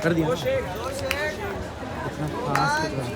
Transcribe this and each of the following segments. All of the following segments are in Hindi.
कर दिया इतना फास्ट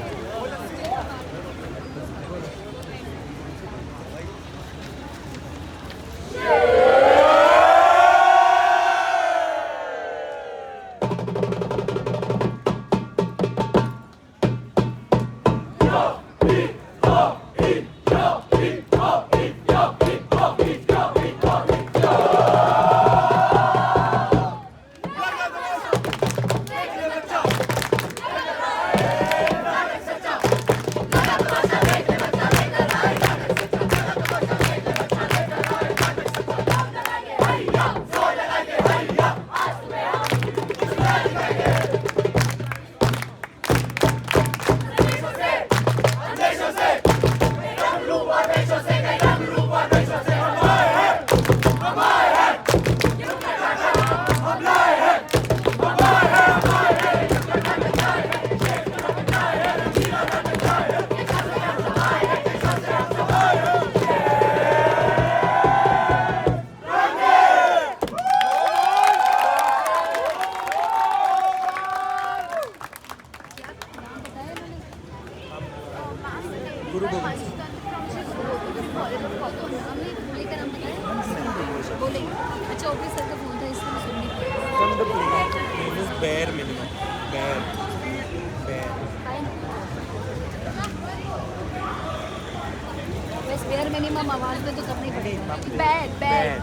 मिनिमम आवाज में तो करना ही पड़ेगा।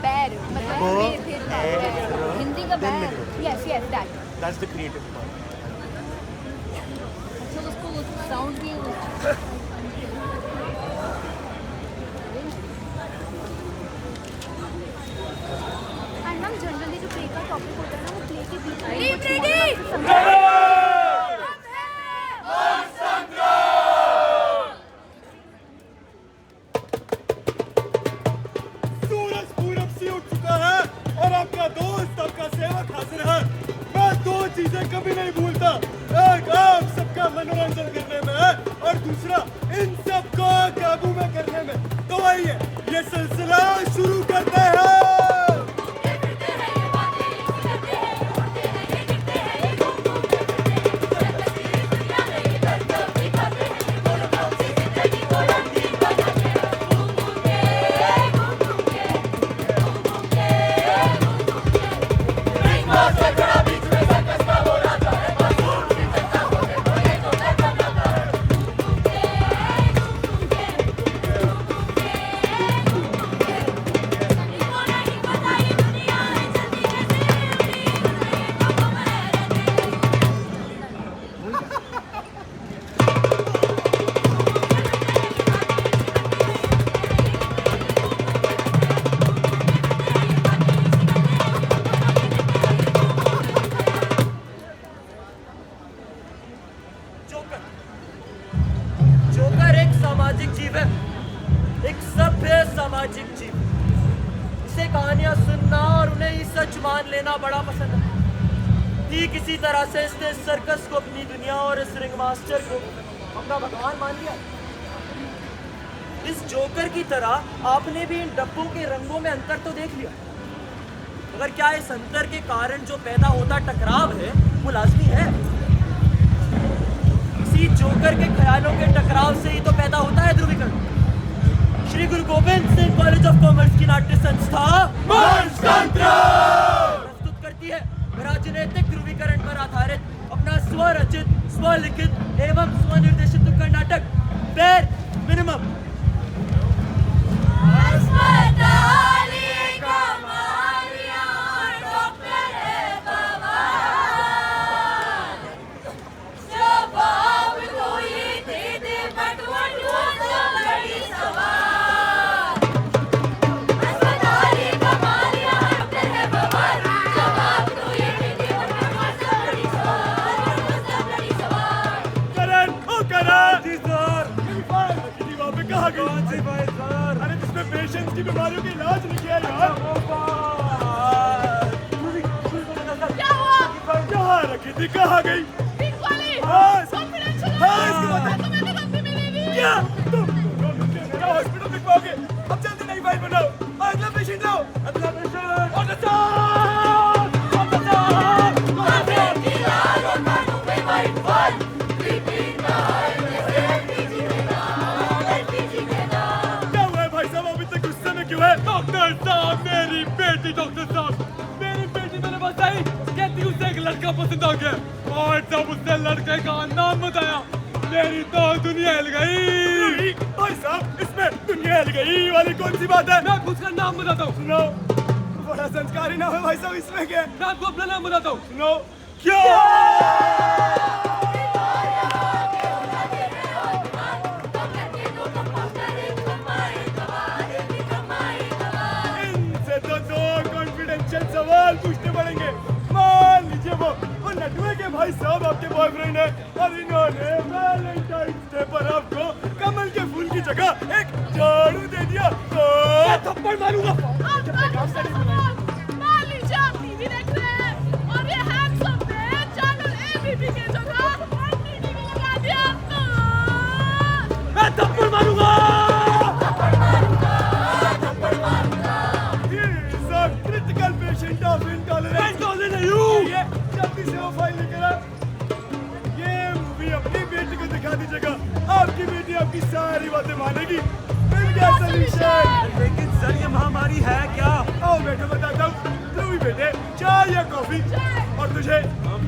बैर मतलब हिंदी का बैर। Yes that's the creative part. अच्छा उसको साउंड भी एंड हम जनरली जो प्ले का टॉपिक होता है ना वो प्ले के बीच कभी नहीं भूलता। एक आप सबका मनोरंजन करने में है और दूसरा इन सबको काबू में करने में। तो आइए ये सिलसिला शुरू करते हैं। जोकर एक सामाजिक जीव है, एक सभ्य सामाजिक जीव। इसे कहानियां सुनना और उन्हें ही सच मान लेना बड़ा पसंद है। ठीक इसी तरह से इसने सर्कस को अपनी दुनिया और इस रिंग मास्टर को अपना भगवान मान लिया। इस जोकर की तरह आपने भी इन डब्बों के रंगों में अंतर तो देख लिया, मगर क्या इस अंतर के कारण जो पैदा होता टकराव है वो लाजमी है? इसी जोकर के ख्यालों के टकराव से ही तो पैदा होता है ध्रुवीकरण। श्री गुरु Govind Singh college of commerce की नाट्य संस्था प्रस्तुत करती है राजनीतिक ध्रुवीकरण पर आधारित अपना स्वरचित, स्वलिखित एवं स्वनिर्देशित नुक्कड़ नाटक बैर मिनिमम। अरे जिसमें पेशेंट्स की बीमारियों के इलाज लिखे है यार। क्या हुआ? कहाँ रखी थी, कहाँ गई? क्या तुम हॉस्पिटल में पाओगे? अब जल्दी नई फाइल बनाओ। अगला पेशेंट लाओ, अगला पेशेंट। भाई साहब मेरी बेटी डॉक्टर साहब, मेरी बेटी मेरे पास आई, कहती उसे एक लड़का पसंद आ गया और जब उसने लड़के का नाम बताया मेरी तो दुनिया हिल गई। भाई साहब इसमें दुनिया हिल गई वाली कौन सी बात है? मैं आपको उसका नाम बताता हूँ। सुनो, बड़ा संस्कारी नाम है भाई साहब, इसमें क्या है? मैं आपको अपना नाम बताता हूँ। सुनो, क्या इनसे तो दो कॉन्फिडेंशियल सवाल पूछने पड़ेंगे। मान लीजिए वो नटुए के भाई साहब आपके बॉयफ्रेंड है और इन्होंने वैलेंटाइंस डे पर आपको कमल के फूल की जगह एक झाड़ू दे दिया तो थप्पड़ मारूंगा। मान लीजिए आप टीवी देख रहे हैं और ये हैंडसम ने चैनल एबीपी के जगह एनडीटीवी लगा दिया तो मैं थप्पड़ मारूंगा। क्रिटिकल पेशेंट ऑफ इंटॉलरेंस जल्दी से वो फाइल लेकर आ। ये मूवी अपनी बेटी को दिखा दीजिएगा, आपकी बेटी आपकी सारी बातें मानेगी। मिल गया सॉल्यूशन। लेकिन सर ये महामारी है क्या? आओ बेटे बताता हूँ। तू भी बेटे चाय या कॉफी? और तुझे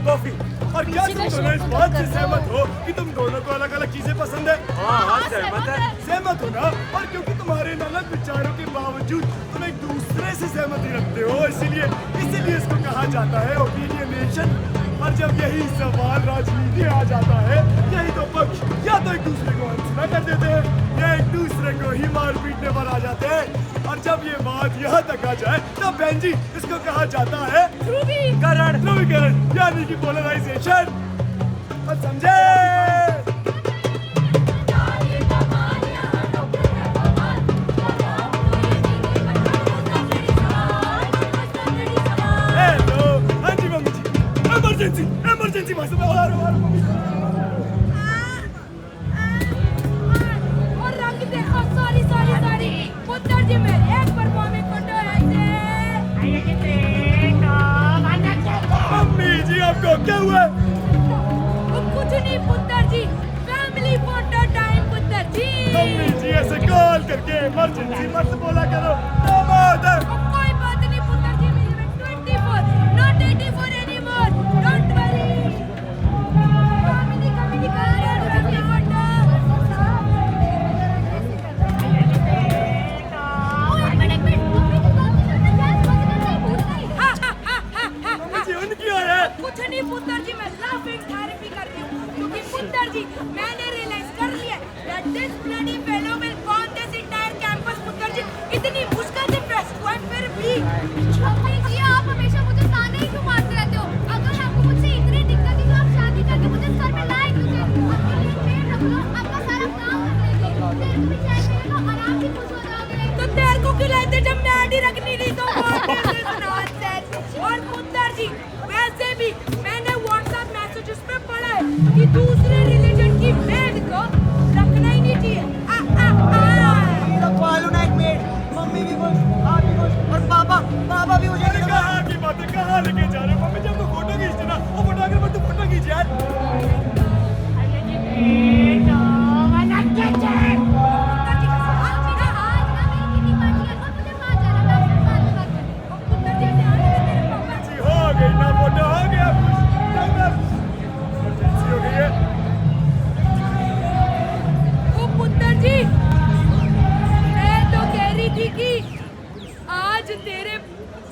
कॉफी। और क्या तुम दोनों इस बात से सहमत हो कि तुम दोनों को अलग अलग चीजें पसंद है? हाँ सहमत है। सहमत हो ना? और क्योंकि तुम्हारे अलग विचारों के बावजूद तुम एक दूसरे से सहमति रखते हो, इसीलिए इसको कहा जाता है ओपिनियनेशन। और जब यही सवाल राजनीति आ जाता है, यही तो पक्ष या तो एक दूसरे को अनसुना कर देते हैं या एक दूसरे को ही मार पीटने पर आ जाते हैं। और जब ये बात यहाँ तक आ जाए तो बहन जी इसको कहा जाता है ध्रुवीकरण, यानी कि पोलराइजेशन। और समझे? इमरजेंसी भाई साहब और रंग देखो। सॉरी पुत्र जी मेरे एक परफॉर्मिंग फोटो मम्मी जी आपको क्या हुआ? कुछ नहीं पुत्र जी, फैमिली फोटो टाइम पुत्र जी। मम्मी जी ऐसे कॉल करके इमरजेंसी मत बोला करो। कोई बात नहीं पुत्र जी, मेरी 24 नॉट 84 एनीमोर, डोंट वरी। कुछ नहीं पुत्र जी, मैं लाफिंग थेरेपी कर रही हूँ क्योंकि पुत्र जी मैंने रियलाइज कर लिया that this bloody fellow will bomb this entire campus। पुत्र जी इतनी मुश्किल से फेस्ट हुआ फिर भी। मम्मी जी आप हमेशा मुझे ताने ही क्यों मारते रहते हो? अगर आपको मुझसे इतनी दिक्कत है तो आप शादी करके मुझे घर में लाए क्यों? आपके लिए पेड़ रख लो, आपका सारा काम कर लेगी। तेरे को भी चाय पिएगा, आराम से खुश हो जाओगे। तो तेरे को क्यों लाते जब मैं आईडी रखनी थी? तो और पुत्र जी वैसे भी मैंने व्हाट्सएप मैसेजेस पे पढ़ा है कि दूसरे रिलीजन की मेड को रखना ही नहीं चाहिए। एक मेड, मम्मी भी खुश, आप भी खुश और पापा भी हो जाएंगे। कहाँ की बातें कहाँ लेके जा रहे हो? मम्मी जब तो फोटो खींचते ना, वो फोटोग्राफर तो फोटो खींच यार। आज तेरे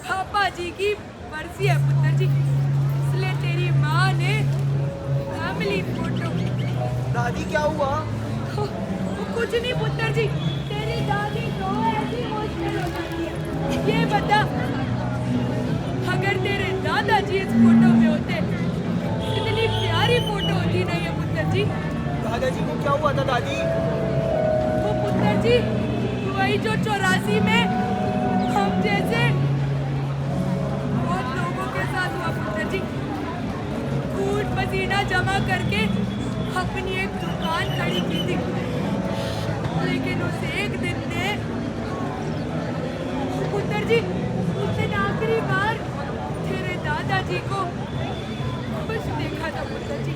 पापा जी की बरसी है पुत्र जी, इसलिए तेरी माँ ने फैमिली फोटो। दादी क्या हुआ? कुछ नहीं पुत्र जी, तेरी दादी तो ऐसी इमोशनल हो जाती है। ये बता, अगर तेरे दादाजी इस फोटो में होते कितनी प्यारी फोटो होती नहीं है पुत्र जी? दादाजी को क्या हुआ था दादी? वो पुत्र जी वही जो 84 में हम जैसे बहुत लोगों के साथ हुआ पुत्र जी। खून पसीना जमा करके अपनी एक दुकान खड़ी की थी, लेकिन उस एक दिन ने पुत्र जी उस दिन आखिरी बार तेरे दादाजी को खुश देखा था पुत्र जी।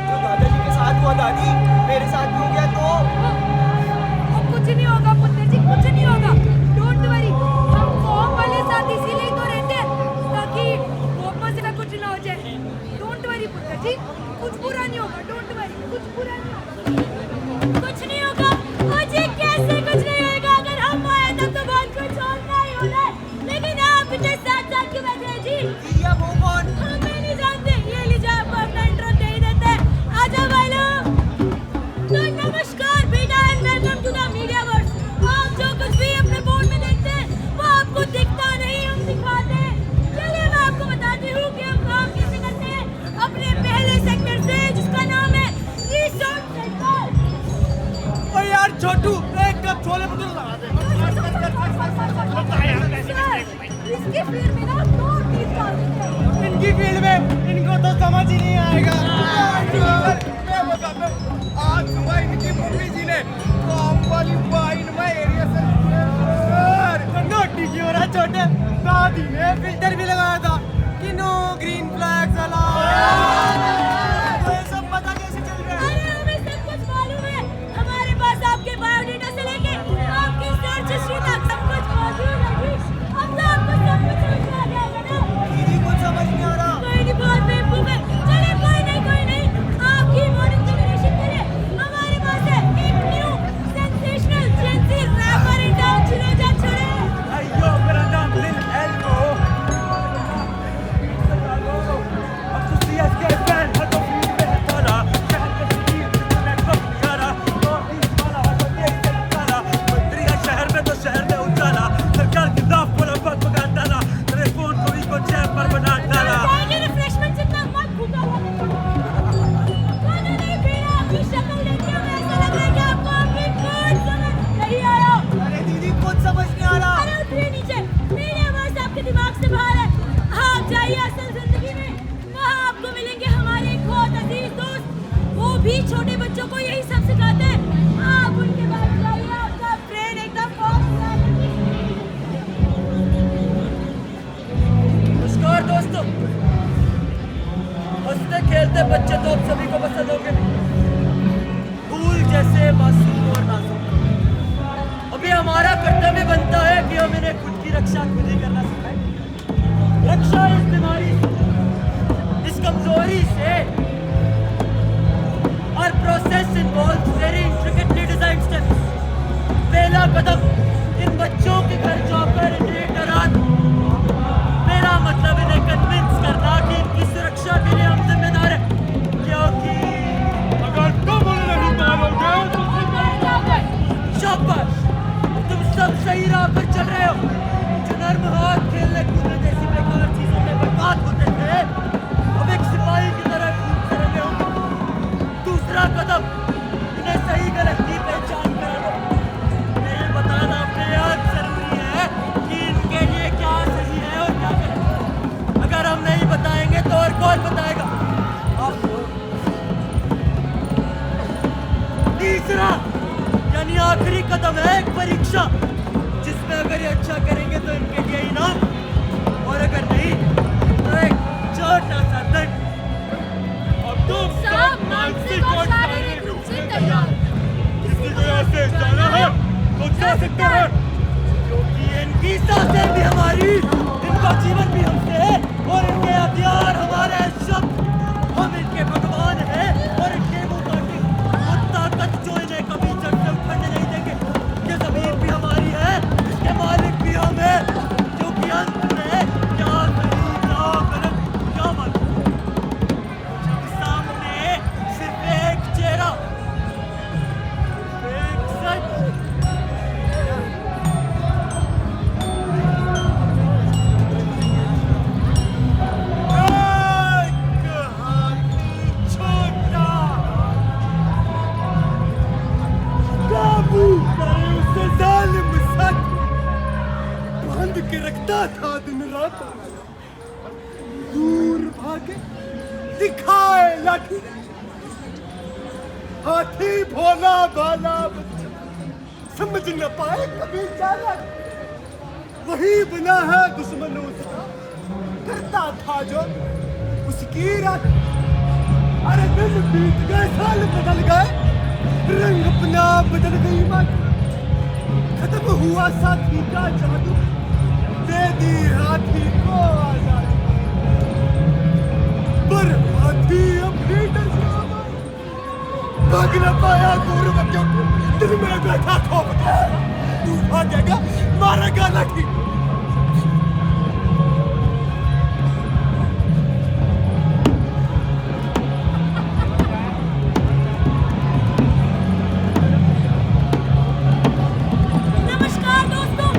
तो दादाजी के साथ हुआ दादी, मेरे साथ भी हो गया तो? वो कुछ नहीं होगा पुत्र जी, कुछ नहीं होगा। डोंट वरी, हम कौम वाले साथ इसीलिए तो रहते हैं ताकि वापस ना कुछ ना हो जाए। डोंट वरी पुत्र जी, कुछ बुरा नहीं होगा। डोंट वरी, कुछ बुरा नहीं होगा। कुछ नहीं होगा मुझे, कैसे कुछ नहीं होगा? अगर हम आए तब तो बहुत कुछ होना ही होना है, लेकिन आप इतने साथ साथ क्यों बैठे हैं जी? दीदिया वो कौन? हमें नहीं जानते, ये लीजिए आपको अपना इंट्रो दे ही देते हैं। आजा भाई लोग। तो नमस्कार बेटा and welcome to the media world. आप जो कुछ भी अपने बोर्ड में देखते हैं वो आपको दिखता नहीं, हम दिखाते हैं। चलिए मैं आपको बताती हूँ कि हम काम कैसे करते हैं अपने पहले सेक्टर से, जिसका नाम है रिसोर्ट सेक्टर। ओ यार छोटू, एक कप छोले भटूरे लगा दे। इसकी फील्ड में ना 2 चीज डाल देते हैं। इनकी फील्ड में इनको तो समझ ही नहीं आएगा। मैं बताता हूँ, आज सुबह इनकी मम्मी जी ने काम वाली वाइन में एरिया से नोटी की हो रहा छोटे, दादी ने फिल्टर भी लगाया था कि नो ग्रीन फ्लैग्स अलाउड। तो ये सब पता कैसे चल रहा है? अरे हमें सब कुछ मालूम है, हमारे पास आपके बायोडेटा से लेके आपकी सर्च हिस्ट्री तक सब कुछ मौजूद है जी। अब तो आपको सब कुछ समझ में आ जाएगा ना? दीदी कुछ समझ नहीं आ रहा। कोई नहीं, बहुत बेवकूफ है। चलिए कोई नहीं, आपकी मॉर्निंग जनरेशन के लिए हमारे पास है एक new sensational Gen Z rapper in town. चलो जा छोड़े। अयो मेरा नाम लिल एल्बो। अब तो सीएसके फैन हर तो फील्ड में है तारा, शहर में स्टील नेटवर्क यारा, नॉर्थ ईस्ट वाला हर तो तेज से निकाला, मंत्री है शहर में तो शहर में उजाला, सरकार के खिलाफ पूरा वक्त भगा डाला, तेरे फोन को भी को चैप पर बना डाला। जाएंगे रिफ्रेशमेंट जितना मत भूखा हुआ। खाना नहीं पीना, आपकी शक्ल देख के हमें ऐसा लग रहा है कि आपको आपकी कोई समझ नहीं आया। अरे दीदी कुछ समझ नहीं आ रहा। अरे उतरिए नीचे, मेरी आवाज आपके दिमाग से बाहर है। आप जाइए असल जिंदगी में, वहाँ आपको मिलेंगे हमारे एक बहुत अजीज दोस्त, वो भी छोटे बच्चों को यही सब सिखाते हैं। आप उनके पास जाइए, आपका ब्रेन एकदम फर्स्ट क्लास है। नमस्कार दोस्तों, हंसते खेलते बच्चे तो आप सभी को पसंद होंगे, फूल जैसे मासूम और नाजुक। अभी हमारा कर्तव्य बनता है कि हम इन्हें खुद की रक्षा खुद ही करना सिखाएं। रक्षा इस बीमारी से, इस कमजोरी से। Our process involves very intricately designed steps. पहला कदम, इन बच्चों के घर जाकर इन्हें डराना। मेरा मतलब इन्हें कन्विंस करना कि इनकी सुरक्षा के लिए हम जिम्मेदार हैं, क्योंकि अगर तुम नहीं मानोगे तो शाबाश, तुम सब सही राह पर चल रहे हो। जो नर्म हाथ खेलने कूदने जैसी बेकार चीजों में बर्बाद होते थे, अब एक सिपाही की तरह कूद रहे हो। दूसरा कदम, इन्हें सही गलत की पहचान करा दो। ये बताना बेहद जरूरी है कि इनके लिए क्या सही है और क्या गलत। अगर हम नहीं बताएंगे तो और कौन बताएगा? आप लोग। तीसरा यानी आखिरी कदम है एक परीक्षा, जिसमें अगर ये अच्छा करेंगे तो इनके लिए इनाम, और अगर नहीं तो एक छोटा सा दंड। अब तुम सब मानसिक और शारीरिक रूप से तैयार। किसी को यहाँ से जाना है तो जा सकते हैं, क्योंकि इनकी सांसें भी हमारी, इनका जीवन भी हमसे है, और इनके हथियार हमारे शब्द। हम इनके भगवान हैं और इनके वो ताकत जो इन्हें कभी जड़ से उखड़ने नहीं देंगे। ये जमीन भी हमारी है, इसके मालिक भी हम हैं, क्योंकि अंत में क्या सही क्या गलत क्या मालूम, जब सामने सिर्फ एक चेहरा, एक सच। के रखता था दिन रात, दूर भागे दिखाए लाठी, हाथी भोला भाला बच्चा समझ न पाए कभी चालक, वही बना है दुश्मनों से करता था जो उसकी रात। अरे दिन बीत गए, साल बदल गए, रंग अपना बदल गई बात। हुआ साथी का जादू, दे दी हाथी को आजादी, पर हाथी अपनी डर से भाग न पाया गौरव, क्योंकि दिल में बैठा खौफ, तू भागेगा मारेगा नहीं। नमस्कार दोस्तों,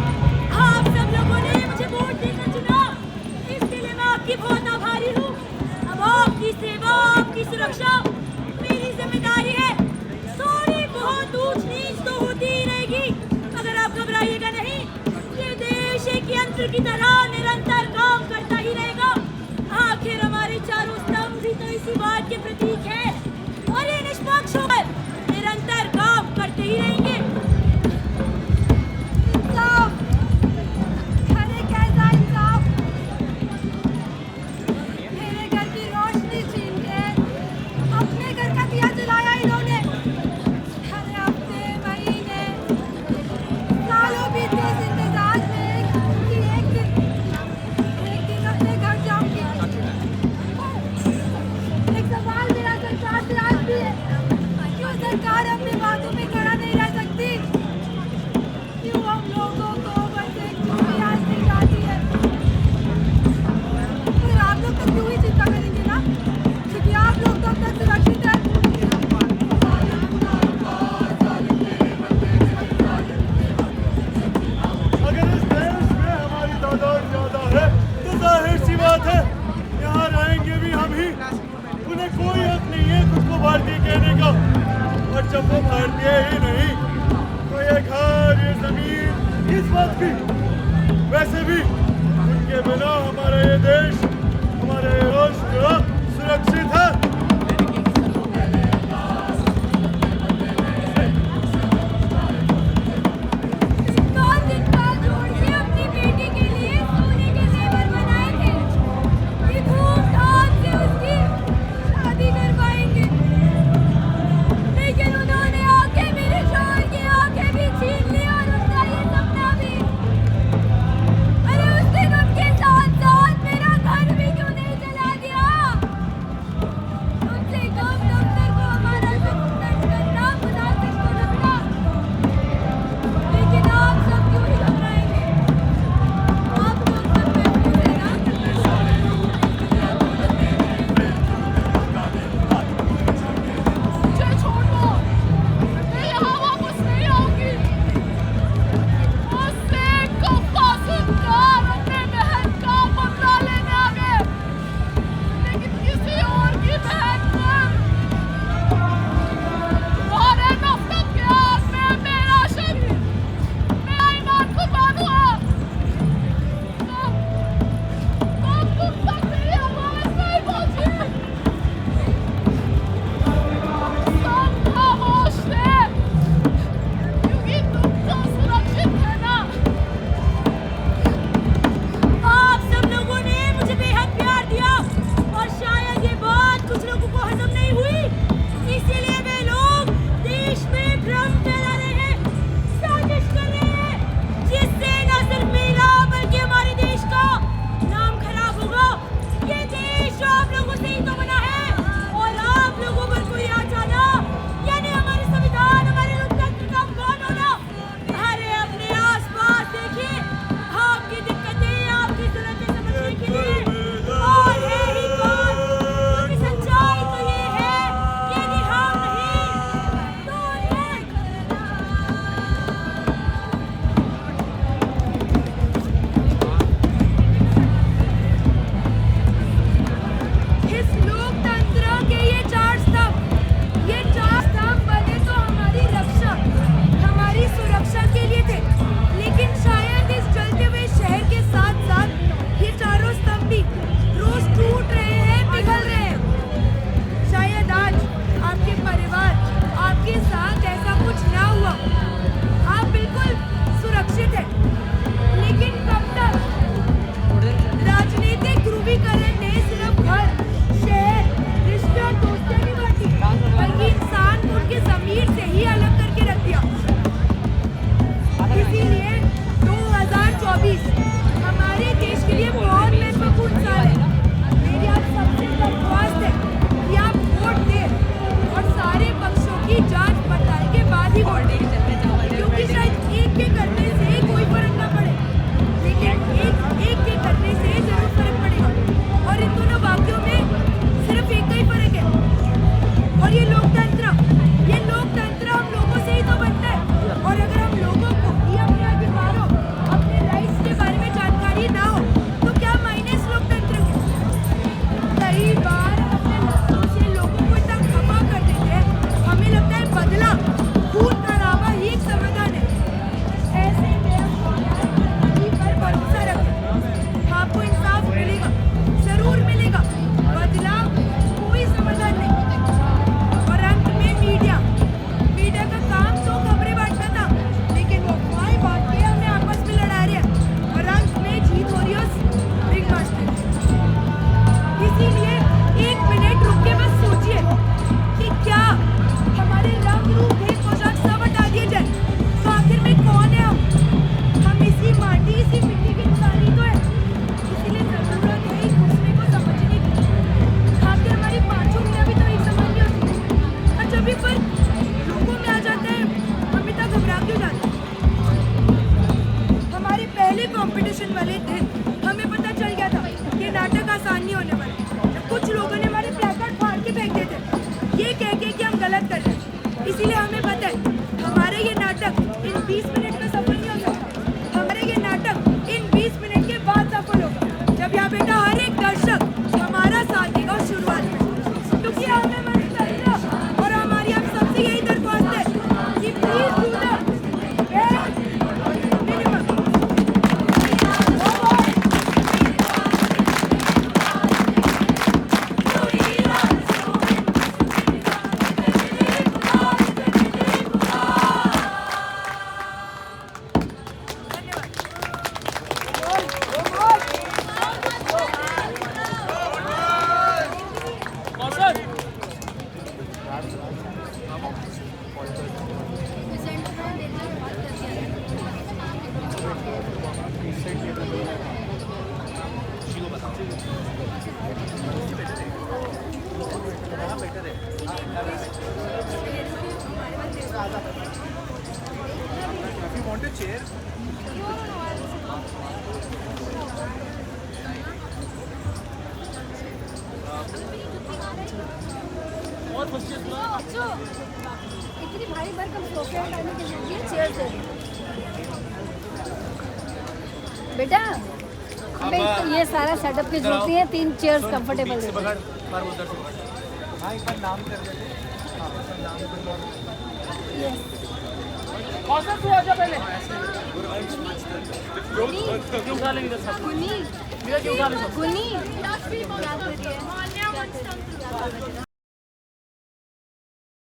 आप सब लोगों ने मुझे वोट देकर चुना, इसके लिए मैं आपकी बहुत आभारी हूँ। अब आपकी सेवा, आपकी सुरक्षा मेरी जिम्मेदारी है। थोड़ी बहुत ऊंच नीच तो होती ही रहेगी, मगर आप घबराइएगा नहीं। ये देश एक यंत्र की तरह निरंतर काम करता ही रहेगा। आखिर हमारे चारों स्तंभ भी तो इसी बात के प्रतीक है, और ये निष्पक्ष होकर निरंतर काम करते ही रहेंगे। इंसाफ, अरे कैसा इंसाफ। मेरे घर की रोशनी छीन के अपने घर का दिया जलाया इन्होंने। अरे हफ्ते महीने सालों बीते इस इंतजार में कि एक दिन अपने घर जाऊंगी। एक सवाल मेरा सरकार से आज भी है, क्यों सरकार अपनी बातों में खड़ा नहीं रह सकती? क्यों हम लोगों को बस एक छुट्टी आज दी जाती है? पर आप लोग तो क्यों ही चिंता करेंगे ना, क्योंकि आप लोग तो अब तक सुरक्षित हैं। अगर इस देश में हमारी तादाद ज्यादा है तो जाहिर सी बात है यहाँ रहेंगे भी हम ही। उन्हें कोई हक नहीं है खुद को भारतीय कहने का, और जब वो भारतीय ही नहीं तो ये घर, ये जमीन किस बात की? वैसे भी उनके बिना हमारा ये देश, हमारा ये राष्ट्र सुरक्षित है। कौन दिन काल जोड़ के अपनी बेटी के लिए सोने के जेवर बनाए थे कि धूमधाम से उसकी शादी करवाएंगे, लेकिन उन्होंने आके मेरे शौहर की आंखें भी छीन ली और उनका ये सपना भी। अरे उस दिन उनके साथ साथ मेरा घर भी क्यों नहीं जला दिया? वाले दिन हमें पता चल गया था कि नाटक आसान नहीं होने वाला। जब कुछ लोगों ने हमारे प्लेकार्ड फाड़ के फेंक दिए थे ये कह के कि हम गलत कर रहे हैं। इसीलिए हमें पता है हमारा ये नाटक इन 20 मिनट में सफल नहीं हो सकता। हमारा ये नाटक इन 20 मिनट के बाद सफल होगा जब यहाँ बेटा हर एक दर्शक हमारा साथ देगा और शुरुआत में, क्योंकि हमें मदद करना और हमारी आप सबसे यही दरख्वास्त है कि please do the minimum. If you want a chair, इतनी भारी भरकम सोफे हटाने के लिए चेयर दे बेटा। अबे ये सारा सेटअप की जरूरत है, 3 चेयर्स कंफर्टेबल दे। हाँ एक बार नाम कर देते। कुनी